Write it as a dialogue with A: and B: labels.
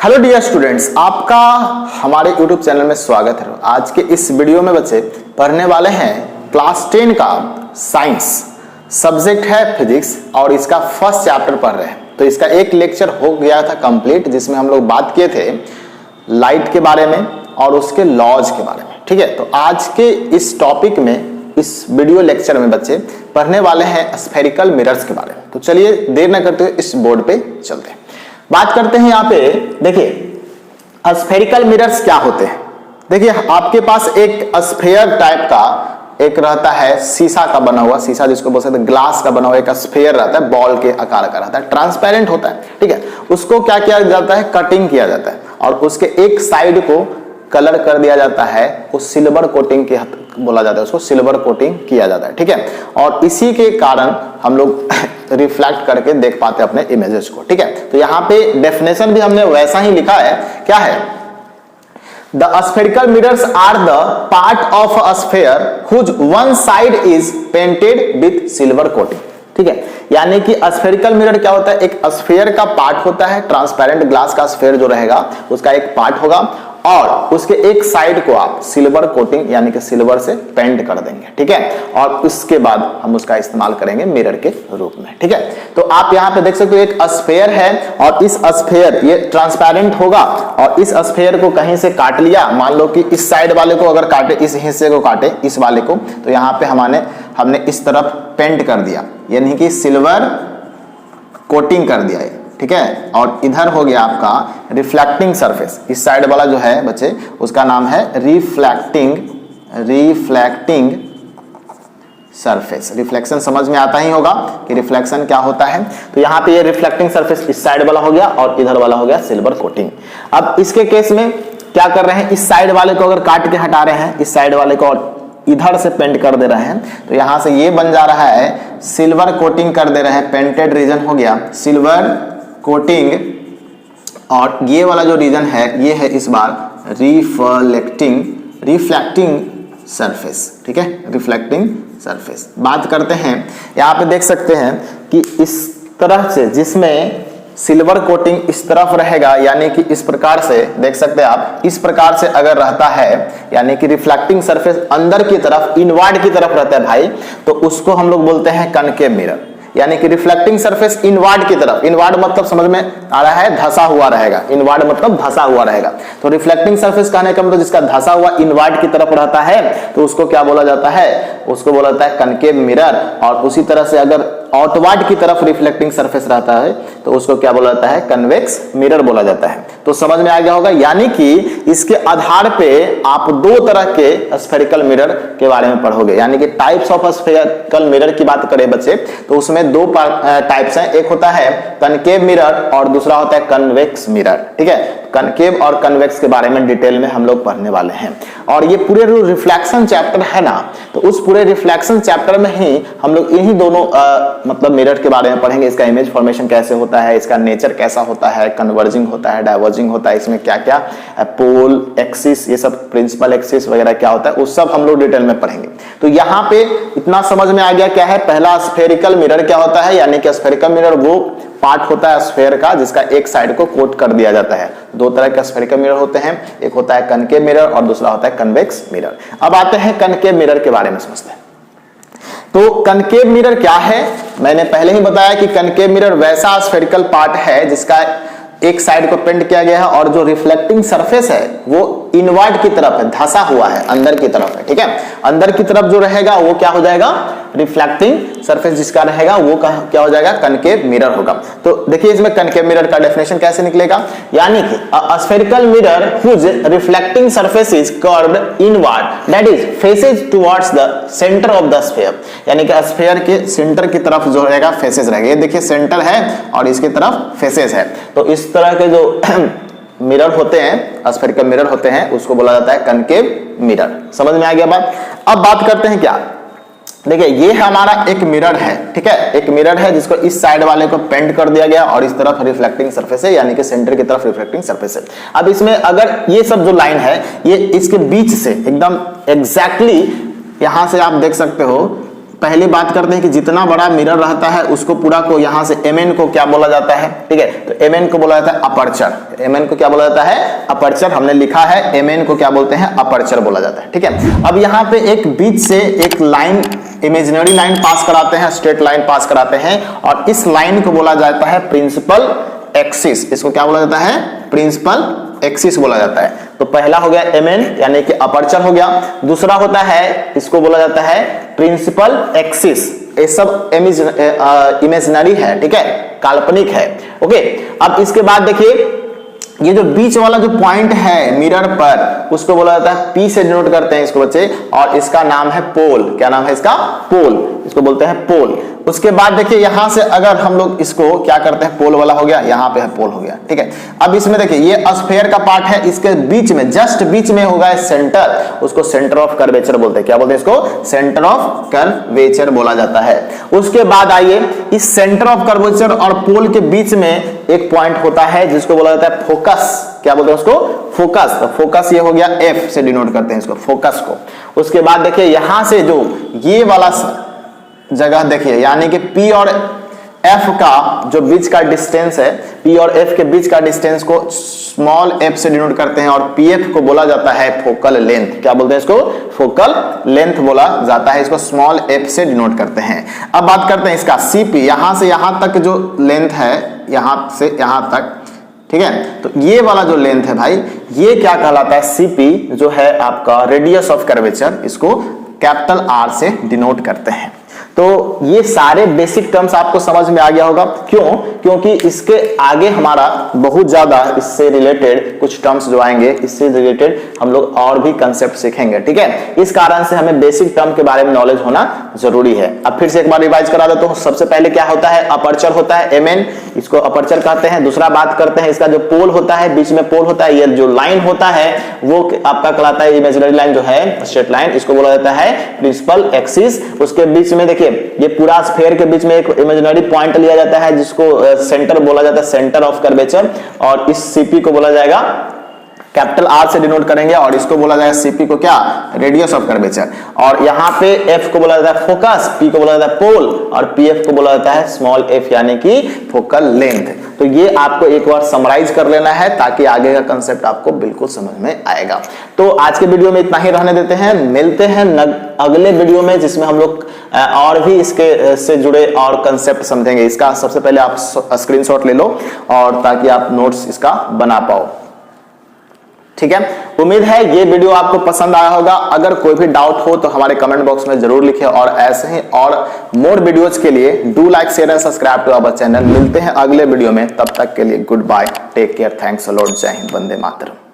A: Hello dear students, आपका हमारे YouTube channel में स्वागत है। आज के इस वीडियो में बच्चे पढ़ने वाले हैं क्लास 10 का साइंस, सब्जेक्ट है फिजिक्स और इसका फर्स्ट चैप्टर पढ़ रहे हैं। तो इसका एक लेक्चर हो गया था कंप्लीट, जिसमें हम लोग बात किए थे लाइट के बारे में और उसके लॉज के बारे में। ठीक है, तो आज के इस टॉपिक में, इस वीडियो लेक्चर में बच्चे पढ़ने वाले हैं स्फेरिकल मिरर्स के बारे में। तो चलिए देर न करते हुए इस बोर्ड पे चलते हैं, बात करते हैं। यहाँ पे देखिए स्फेरिकल मिरर्स क्या होते हैं। देखिए आपके पास एक स्फेयर टाइप का एक रहता है, शीशा का बना हुआ, शीशा जिसको बोल सकते हैं, ग्लास का बना हुआ एक स्फेयर रहता है, बॉल के आकार का रहता है, ट्रांसपेरेंट होता है। ठीक है, उसको क्या किया जाता है, कटिंग किया जाता है और उसके एक साइड को कलर कर दिया जाता है, उस सिल्वर कोटिंग के बोला जाता है, उसको सिल्वर कोटिंग किया जाता है। ठीक है, और इसी के कारण हम लोग रिफ्लेक्ट करके देख पाते हैं अपने इमेजेस को। ठीक है, तो यहाँ पे डेफिनेशन भी हमने वैसा ही लिखा है, क्या है, the spherical mirrors are the part of a sphere whose one side is painted with silver coating. ठीक है, यानी कि स्फेरिकल मिरर क्या होता है, एक स्फेयर का पार्ट होता है, ट्रांसपेरेंट ग्लास का स्फेयर जो रहेगा उसका एक पार्ट होगा और उसके एक साइड को आप सिल्वर कोटिंग यानी कि सिल्वर से पेंट कर देंगे। ठीक है, और उसके बाद हम उसका इस्तेमाल करेंगे मिरर के रूप में। ठीक है, तो आप यहाँ पे देख सकते हो एक स्फेयर है और इस स्फेयर ये ट्रांसपेरेंट होगा और इस स्फेयर को कहीं से काट लिया, मान लो कि इस साइड वाले को अगर काटे, इस हिस्से को काटे, इस वाले को, तो यहाँ पे हमने इस तरफ पेंट कर दिया, यानी कि सिल्वर कोटिंग कर दिया है। ठीक है, और इधर हो गया आपका रिफ्लेक्टिंग सरफेस, इस साइड वाला जो है बच्चे उसका नाम है रिफ्लेक्टिंग सरफेस। रिफ्लेक्शन समझ में आता ही होगा कि रिफ्लेक्शन क्या होता है। तो यहाँ पे ये रिफ्लेक्टिंग सरफेस इस साइड वाला हो गया और इधर वाला हो गया सिल्वर कोटिंग। अब इसके केस में क्या कर रहे हैं, इस साइड वाले को अगर काट के हटा रहे हैं, इस साइड वाले को और इधर से पेंट कर दे रहे हैं, तो यहां से ये बन जा रहा है सिल्वर कोटिंग कर दे रहे हैं, पेंटेड रीजन हो गया सिल्वर कोटिंग, और ये वाला जो रीजन है ये है इस बार रिफ्लेक्टिंग सरफेस। ठीक है, रिफ्लेक्टिंग सरफेस। बात करते हैं, यहाँ पे देख सकते हैं कि इस तरह से जिसमें सिल्वर कोटिंग इस तरफ रहेगा, यानी कि इस प्रकार से देख सकते हैं आप, इस प्रकार से अगर रहता है, यानी कि रिफ्लेक्टिंग सरफेस अंदर की तरफ, इनवर्ड की तरफ रहता है भाई, तो उसको हम लोग बोलते हैं कनकेव मिरर। यानी कि रिफ्लेक्टिंग सरफेस इनवर्ड की तरफ, इनवर्ड मतलब समझ में आ रहा है, धंसा हुआ रहेगा, इनवर्ड मतलब धंसा हुआ रहेगा। तो रिफ्लेक्टिंग सरफेस कहने का मतलब जिसका धंसा हुआ इनवर्ड की तरफ रहता है, तो उसको क्या बोला जाता है, उसको बोला जाता है कनकेव मिरर। और उसी तरह से अगर आउटवर्ड की तरफ रिफ्लेक्टिंग सरफेस रहता है तो उसको क्या बोला जाता है, कन्वेक्स मिरर बोला जाता है। तो समझ में आ गया होगा, यानी कि इसके आधार पे आप दो तरह के स्फेरिकल मिरर के बारे में पढ़ोगे। यानी कि टाइप्स ऑफ स्फेरिकल मिरर की बात करें बच्चे, तो उसमें दो टाइप्स हैं, एक होता है कनकेव मिरर और दूसरा होता है कन्वेक्स मिरर। ठीक है, कनकेव और कन्वेक्स के बारे में डिटेल में हम लोग पढ़ने वाले हैं। और ये पूरे जो रिफ्लेक्शन चैप्टर है ना, तो उस पूरे रिफ्लेक्शन चैप्टर में ही हम लोग इन्हीं दोनों मतलब मिरर के बारे में पढ़ेंगे। इसका इमेज फॉर्मेशन कैसे होता है, इसका नेचर कैसा होता है, कन्वर्जिंग होता है, डाइवर्जिंग होता है, इसमें क्या क्या पोल, एक्सिस, ये सब प्रिंसिपल एक्सिस वगैरह क्या होता है, उस सब हम लोग डिटेल में पढ़ेंगे। तो यहाँ पे इतना समझ में आ गया क्या है, पहला स्फेरिकल मिरर क्या होता है, यानी कि स्फेरिकल मिरर वो पार्ट होता है स्फेयर का जिसका एक साइड को कोट कर दिया जाता है। दो तरह के स्फेरिकल मिरर होते हैं, एक होता है कनकेव मिरर और दूसरा होता है कन्वेक्स मिरर। अब आते हैं कनकेव मिरर के बारे में समझते हैं। तो कनकेव मिरर क्या है, मैंने पहले ही बताया कि कनकेव मिरर वैसा स्फेरिकल पार्ट है जिसका एक साइड को पेंट किया गया है और जो रिफ्लेक्टिंग सरफेस है वो इनवर्ड की तरफ है, धंसा हुआ है, अंदर की तरफ है। ठीक है, अंदर की तरफ जो रहेगा वो क्या हो जाएगा, रिफ्लेक्टिंग सरफेस जिसका रहेगा वो क्या हो जाएगा, कनकेव मिरर होगा। तो देखिए इसमें कनकेव मिरर का डेफिनेशन कैसे निकलेगा, यानी कि a spherical mirror whose reflecting surface is curved inward that is faces towards the centre of the sphere. यानी कि स्फीयर के सेंटर की तरफ जो रहेगा फेसेस रहेगा। ये देखिए सेंटर है और इसकी तरफ फेसेस है, तो इस तरह के जो मिरर होते हैं, स्फेरिकल मिरर होते हैं, उसको बोला जाता है कनकेव मिरर। समझ में आ गया बात। अब बात करते हैं क्या, देखिए ये हमारा एक मिरर है। ठीक है, एक मिरर है जिसको इस साइड वाले को पेंट कर दिया गया और इस तरफ रिफ्लेक्टिंग सरफेस है, यानी कि सेंटर की तरफ रिफ्लेक्टिंग सरफेस है। अब इसमें अगर ये सब जो लाइन है ये इसके बीच से एकदम एग्जैक्टली यहां से आप देख सकते हो पहले बात करते हैं कि जितना बड़ा मिरर रहता है उसको पूरा को यहाँ से mn को क्या बोला जाता है, ठीक है, तो mn को बोला जाता है अपर्चर, mn को क्या बोला जाता है अपर्चर, हमने लिखा है mn को क्या बोलते हैं अपर्चर बोला जाता है, ठीक है। अब यहाँ पे एक बीच से एक लाइन, इमेजिनरी लाइन पास कराते हैं, स्ट्रेट लाइन पास कराते हैं, और इस लाइन को बोला जाता है प्रिंसिपल एक्सिस, इसको क्या बोला जाता है प्रिंसिपल एक्सिस बोला जाता है। तो पहला हो गया mn यानी कि अपर्चर हो गया, दूसरा होता है इसको बोला जाता है प्रिंसिपल एक्सिस, ये सब इमेजिनरी है, ठीक है, काल्पनिक है, ओके। अब इसके बाद देखिए ये जो बीच वाला जो पॉइंट है मिरर पर उसको बोला जाता है P से डिनोट करते हैं इसको बच्चे, और इसका नाम है पोल, क्या नाम है इसका पोल, इसको बोलते हैं पोल। उसके बाद देखिए यहां से अगर हम लोग इसको क्या करते हैं, पोल वाला हो गया, यहां पे है पोल हो गया, ठीक है। अब इसमें देखिए ये स्फीयर का पार्ट है, इसके बीच में जस्ट बीच में होगा सेंटर, उसको सेंटर ऑफ कर्वेचर बोलते हैं, क्या बोलते हैं इसको सेंटर ऑफ कर्वेचर बोला जाता है। उसके बाद आइए इस सेंटर ऑफ कर्वेचर और पोल के बीच में एक पॉइंट होता है जिसको बोला जाता है फोकस, क्या बोलते हैं उसको फोकस, तो फोकस ये हो गया F से डिनोट करते हैं इसको फोकस को। उसके बाद देखिए यहां से जो ये वाला जगह देखिए यानी कि P और F का जो बीच का डिस्टेंस है, P और F के बीच का डिस्टेंस को स्मॉल f से डिनोट करते हैं, और PF को बोला जाता है फोकल लेंथ, क्या बोलते हैं इसको फोकल लेंथ बोला जाता है, इसको स्मॉल f से डिनोट करते हैं। अब बात करते हैं इसका CP, यहां से यहां तक जो लेंथ है, यहां से यहां तक, ठीक है, तो ये वाला जो लेंथ है भाई ये क्या कहलाता है CP, जो है आपका रेडियस ऑफ कर्वेचर, इसको कैपिटल R से डिनोट करते हैं। तो ये सारे बेसिक टर्म्स आपको समझ में आ गया होगा, क्यों, क्योंकि इसके आगे हमारा बहुत ज्यादा इससे रिलेटेड कुछ टर्म्स जो आएंगे, इससे रिलेटेड हम लोग और भी कंसेप्ट सीखेंगे, ठीक है। इस कारण से हमें बेसिक टर्म के बारे में नॉलेज होना जरूरी है। अब फिर से एक बार रिवाइज करा देता हूं। सबसे पहले क्या होता है, अपर्चर होता है mn, इसको अपर्चर कहते हैं। दूसरा बात करते हैं इसका जो पोल होता है, बीच में पोल होता है, ये जो लाइन होता है वो आपका कहलाता है इमेजिनरी लाइन जो है स्ट्रेट लाइन, इसको बोला जाता है प्रिंसिपल एक्सिस। उसके बीच में देखिए ये पूरा स्फीयर के बीच में एक इमेजिनरी पॉइंट लिया जाता है जिसको सेंटर बोला जाता है, सेंटर ऑफ कर्वेचर, और इस CP को बोला जाएगा कैपिटल R से डिनोट करेंगे, और इसको बोला जाएगा CP को क्या रेडियस ऑफ कर्वेचर, और यहाँ पे F को बोला जाता है फोकस, P को बोला जाता है पोल, और PF को बोला जाता है स्मॉल f यानी कि फोकल लेंथ। तो ये आपको एक बार समराइज कर लेना है ताकि आगे का कंसेप्ट आपको बिल्कुल समझ में आएगा। तो आज के वीडियो में इतना ही रहने देते हैं, मिलते हैं अगले वीडियो में जिसमें हम लोग और भी इसके से जुड़े और कंसेप्ट समझेंगे। इसका सबसे पहले आप स्क्रीनशॉट ले लो और ताकि आप नोट्स इसका बना पाओ, ठीक है। उम्मीद है ये वीडियो आपको पसंद आया होगा। अगर कोई भी डाउट हो तो हमारे कमेंट बॉक्स में जरूर लिखें, और ऐसे ही और मोर वीडियोज के लिए do like share and subscribe to our channel. मिलते हैं अगले वीडियो में, तब तक के लिए good bye, take care, thanks a lot, Jai Hind, Vande Mataram.